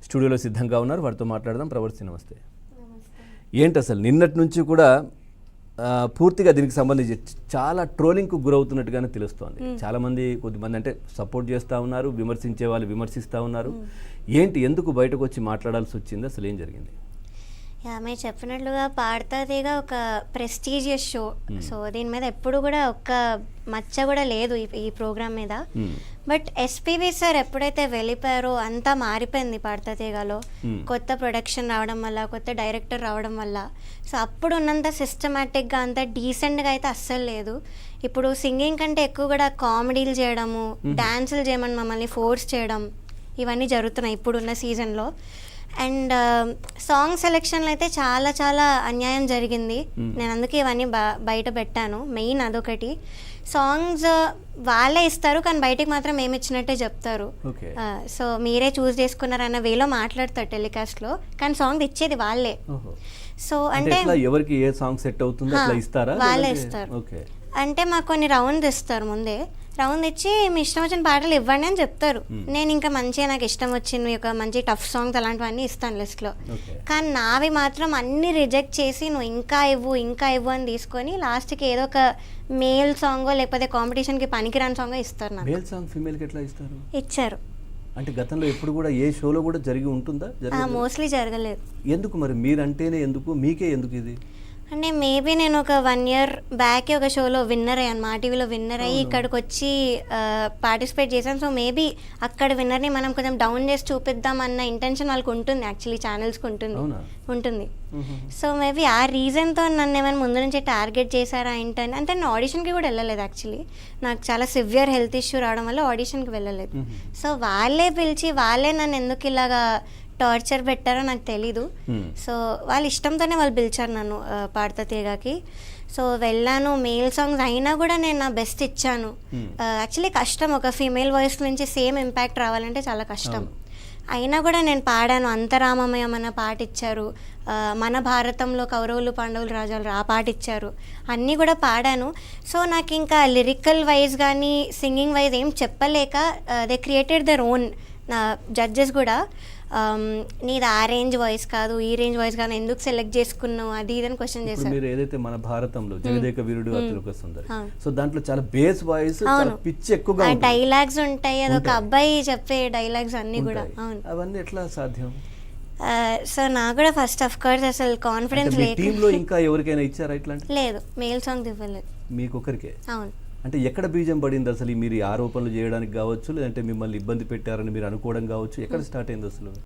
స్టూడియోలో సిద్ధంగా ఉన్నారు, వారితో మాట్లాడదాం. ప్రవర్తి నమస్తే. ఏంటి అసలు నిన్నటి నుంచి కూడా పూర్తిగా దీనికి సంబంధించి చాలా ట్రోలింగ్కు గురవుతున్నట్టుగానే తెలుస్తోంది. చాలామంది కొద్దిమంది అంటే సపోర్ట్ చేస్తూ ఉన్నారు, విమర్శించే వాళ్ళు విమర్శిస్తూ ఉన్నారు. ఏంటి, ఎందుకు బయటకు వచ్చి మాట్లాడాల్సి వచ్చింది, అసలు ఏం జరిగింది? మీరు చెప్పినట్లుగా పాడతాదిగా ఒక ప్రెస్టీజియస్ షో. సో దీని మీద ఎప్పుడు కూడా ఒక్క మచ్చ కూడా లేదు ఈ ప్రోగ్రామ్ మీద. బట్ ఎస్పీబీ సార్ ఎప్పుడైతే వెళ్ళిపోయారో అంతా మారిపోయింది పాడతాదిగాలో. కొత్త ప్రొడక్షన్ రావడం వల్ల, కొత్త డైరెక్టర్ రావడం వల్ల. సో అప్పుడు ఉన్నంత సిస్టమేటిక్గా అంత డీసెంట్గా అయితే అస్సలు లేదు. ఇప్పుడు సింగింగ్ కంటే ఎక్కువ కూడా కామెడీలు చేయడము, డాన్సులు చేయమని మమ్మల్ని ఫోర్స్ చేయడం, ఇవన్నీ జరుగుతున్నాయి ఇప్పుడున్న సీజన్లో. అండ్ సాంగ్ సెలెక్షన్లో అయితే చాలా చాలా అన్యాయం జరిగింది. నేను అందుకే ఇవన్నీ బయట పెట్టాను. మెయిన్ అదొకటి. సాంగ్స్ వాళ్ళే ఇస్తారు కానీ బయటకు మాత్రం ఏమి ఇచ్చినట్టే చెప్తారు. సో మీరే చూస్ చేసుకున్నారన్న వేలో మాట్లాడతారు టెలికాస్ట్లో, కానీ సాంగ్ ఇచ్చేది వాళ్ళే. సో అంటే ఎవరికి ఏ సాంగ్ సెట్ అవుతుందో వాళ్ళే ఇస్తారు. అంటే మాకు కొన్ని రౌండ్స్ ఇస్తారు ముందే. రౌండ్ ఇచ్చి మీ ఇష్టం వచ్చిన పాటలు ఇవ్వండి అని చెప్తారు. నేను ఇంకా మంచిగా నాకు ఇష్టం వచ్చింది ఒక మంచి టఫ్ సాంగ్స్ అలాంటివన్నీ ఇస్తాను లిస్ట్లో. కానీ నావి మాత్రం అన్ని రిజెక్ట్ చేసి నువ్వు ఇంకా ఇవ్వు అని తీసుకొని లాస్ట్కి ఏదో ఒక మేల్ సాంగో లేకపోతే కాంపిటీషన్కి పనికిరాని సాంగో ఇస్తారు. నాకు మేల్ సాంగ్ ఫీమేల్ కి ఎట్లా ఇస్తారు? ఇచ్చారు. అంటే గతంలో ఎప్పుడు కూడా ఏ షోలో కూడా జరిగి ఉంటుందా? మోస్ట్లీ జరగలేదు. ఎందుకు మరి మీరంటేనే ఎందుకు, మీకే ఎందుకు ఇది? అంటే మేబీ నేను ఒక 1 year బ్యాక్ ఒక షోలో విన్నర్ అయ్యాను, మా టీవీలో విన్నర్ అయ్యి ఇక్కడికి వచ్చి పార్టిసిపేట్ చేశాను. సో మేబీ అక్కడ విన్నర్ని మనం కొంచెం డౌన్ చేసి చూపిద్దాం అన్న ఇంటెన్షన్ వాళ్ళకి ఉంటుంది, యాక్చువల్లీ ఛానల్స్కి ఉంటుంది. సో మేబీ ఆ రీజన్తో నన్ను ఏమైనా ముందు నుంచి టార్గెట్ చేశారా ఏంటని. అంటే నేను ఆడిషన్కి కూడా వెళ్ళలేదు యాక్చువల్లీ. నాకు చాలా సివియర్ హెల్త్ ఇష్యూ రావడం వల్ల ఆడిషన్కి వెళ్ళలేదు. సో వాళ్ళే పిలిచి వాళ్ళే నన్ను ఎందుకు ఇలాగా టార్చర్ పెట్టారో నాకు తెలీదు. సో వాళ్ళ ఇష్టంతోనే వాళ్ళు పిలిచారు నన్ను పాడతా తీగకి. సో వెళ్ళాను. మేల్ సాంగ్స్ అయినా కూడా నేను నా బెస్ట్ ఇచ్చాను. యాక్చువల్లీ కష్టం, ఒక ఫీమేల్ వాయిస్ నుంచి సేమ్ ఇంపాక్ట్ రావాలంటే చాలా కష్టం. అయినా కూడా నేను పాడాను. అంతరామమయం అన్న పాట ఇచ్చారు, మన భారతంలో కౌరవులు పాండవులు రాజాలు ఆ పాట ఇచ్చారు, అన్నీ కూడా పాడాను. సో నాకు ఇంకా లిరికల్ వైజ్ కానీ సింగింగ్ వైజ్ ఏం చెప్పలేక దే క్రియేటెడ్ దర్ ఓన్. నా జడ్జెస్ కూడా నీది ఆ రేంజ్ వాయిస్ కాదు, ఈ రేంజ్ వాయిస్ కాదు, ఎందుకు సెలెక్ట్ చేసుకున్నావు అది ఇదని క్వశ్చన్ చేశారు. మీరు ఏదైతే మన భారతంలో జగదేక వీరుడు అతిలోక సుందరి, సో దాంట్లో చాలా బేస్ వాయిస్, పిచ్ ఎక్కువగా డైలాగ్స్ ఉంటాయి. అదొక అబ్బాయి చెప్పే డైలాగ్స్ అన్ని కూడా. అవును, అవన్నీ ఎట్లా సాధ్యం? సో నాకు కూడా ఫస్ట్ ఆఫ్ కోర్స్ అసలు కాన్ఫిడెన్స్ లేదు. టీంలో ఇంకా ఎవరికైనా ఇచ్చారా ఇట్లాంటి? లేదు, మేల్ సాంగ్ ఇవ్వలేదు. మీకు ఒకరికే? అవును. అంటే ఎక్కడ బీజం పడింది అసలు? మీరు ఆరోపణలు చేయడానికి కావచ్చు, లేదంటే మిమ్మల్ని ఇబ్బంది పెట్టారని మీరు అనుకోవడం కావచ్చు, ఎక్కడ స్టార్ట్ అయింది అసలు?